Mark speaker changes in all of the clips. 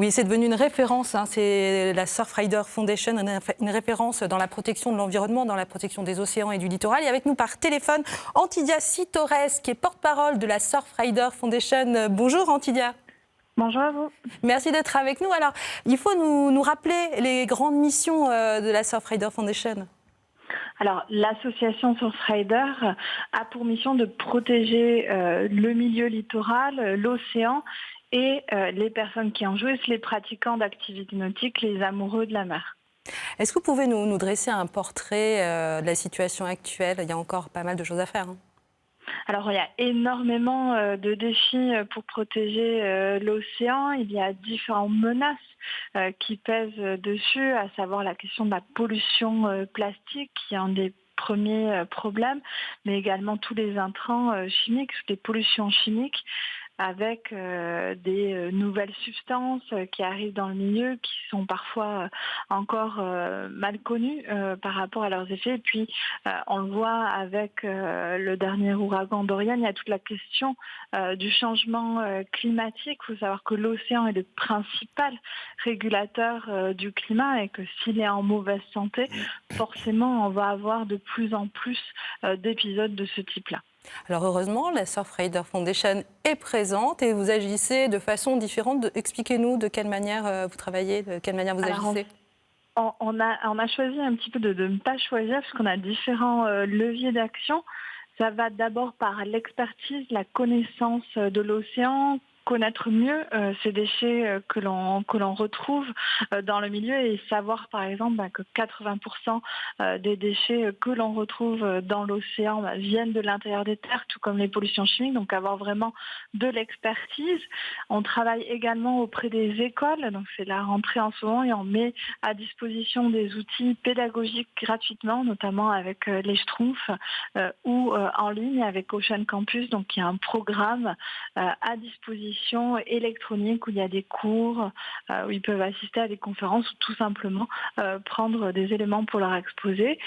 Speaker 1: Oui, c'est devenu une référence, hein, c'est la Surfrider Foundation, une référence dans la protection de l'environnement, dans la protection des océans et du littoral. Et avec nous par téléphone, Antidia Sitores, qui est porte-parole de la Surfrider Foundation. Bonjour Antidia.
Speaker 2: Bonjour à vous.
Speaker 1: Merci d'être avec nous. Alors, il faut nous rappeler les grandes missions de la Surfrider Foundation.
Speaker 2: Alors, l'association Surfrider a pour mission de protéger le milieu littoral, l'océan et les personnes qui en jouissent, les pratiquants d'activités nautiques, les amoureux de la mer.
Speaker 1: Est-ce que vous pouvez nous dresser un portrait de la situation actuelle? Il y a encore pas mal de choses à faire.
Speaker 2: Alors, il y a énormément de défis pour protéger l'océan. Il y a différentes menaces qui pèsent dessus, à savoir la question de la pollution plastique, qui est un des premiers problèmes, mais également tous les intrants chimiques, toutes les pollutions chimiques, avec des nouvelles substances qui arrivent dans le milieu, qui sont parfois encore mal connues par rapport à leurs effets. Et puis, on le voit avec le dernier ouragan Dorian, il y a toute la question du changement climatique. Il faut savoir que l'océan est le principal régulateur du climat et que s'il est en mauvaise santé, forcément, on va avoir de plus en plus d'épisodes de ce type-là.
Speaker 1: Alors heureusement, la Surfrider Foundation est présente et vous agissez de façon différente. Expliquez-nous de quelle manière vous travaillez, de quelle manière vous agissez.
Speaker 2: On a choisi un petit peu de ne pas choisir parce qu'on a différents leviers d'action. Ça va d'abord par l'expertise, la connaissance de l'océan, connaître mieux ces déchets que l'on retrouve dans le milieu et savoir par exemple que 80% des déchets que l'on retrouve dans l'océan viennent de l'intérieur des terres, tout comme les pollutions chimiques, donc avoir vraiment de l'expertise. On travaille également auprès des écoles, donc c'est la rentrée en ce moment et on met à disposition des outils pédagogiques gratuitement, notamment avec les Schtroumpfs ou en ligne avec Ocean Campus, donc il y a un programme à disposition électronique où il y a des cours, où ils peuvent assister à des conférences ou tout simplement prendre des éléments pour leur exposer.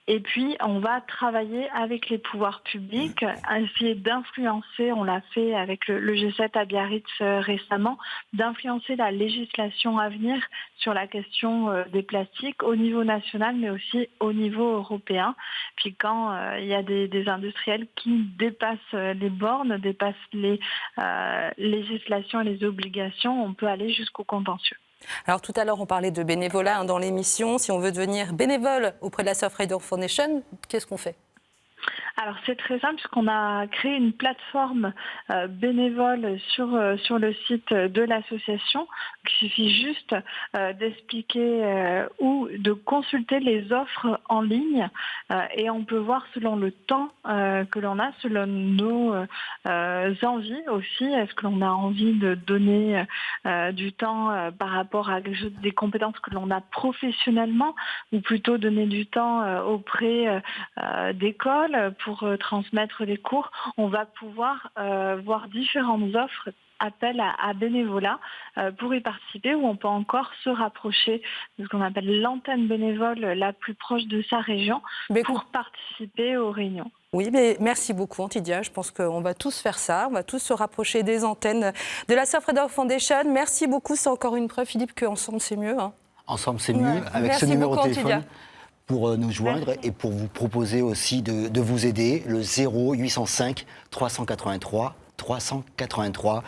Speaker 2: Et puis, on va travailler avec les pouvoirs publics, essayer d'influencer, on l'a fait avec le G7 à Biarritz récemment, d'influencer la législation à venir sur la question des plastiques au niveau national, mais aussi au niveau européen. Puis quand il y a des industriels qui dépassent les bornes, dépassent les législations et les obligations, on peut aller jusqu'au contentieux.
Speaker 1: Alors tout à l'heure, on parlait de bénévolat dans l'émission. Si on veut devenir bénévole auprès de la Surfrider Foundation, qu'est-ce qu'on fait ?
Speaker 2: Alors c'est très simple puisqu'on a créé une plateforme bénévole sur le site de l'association. Il suffit juste d'expliquer ou de consulter les offres en ligne et on peut voir selon le temps que l'on a, selon nos envies aussi. Est-ce que l'on a envie de donner du temps par rapport à des compétences que l'on a professionnellement ou plutôt donner du temps auprès d'écoles pour transmettre les cours. On va pouvoir voir différentes offres, appels à bénévolat pour y participer, où on peut encore se rapprocher de ce qu'on appelle l'antenne bénévole la plus proche de sa région pour participer aux réunions.
Speaker 1: Oui, mais merci beaucoup Antidia. Je pense qu'on va tous faire ça. On va tous se rapprocher des antennes de la Surfrider Foundation. Merci beaucoup. C'est encore une preuve, Philippe, qu'ensemble c'est mieux.
Speaker 3: Ensemble c'est mieux, avec
Speaker 1: merci
Speaker 3: ce numéro
Speaker 1: beaucoup,
Speaker 3: de téléphone.
Speaker 1: Antidia.
Speaker 3: Pour nous joindre et pour vous proposer aussi de vous aider, le 0805 383 383.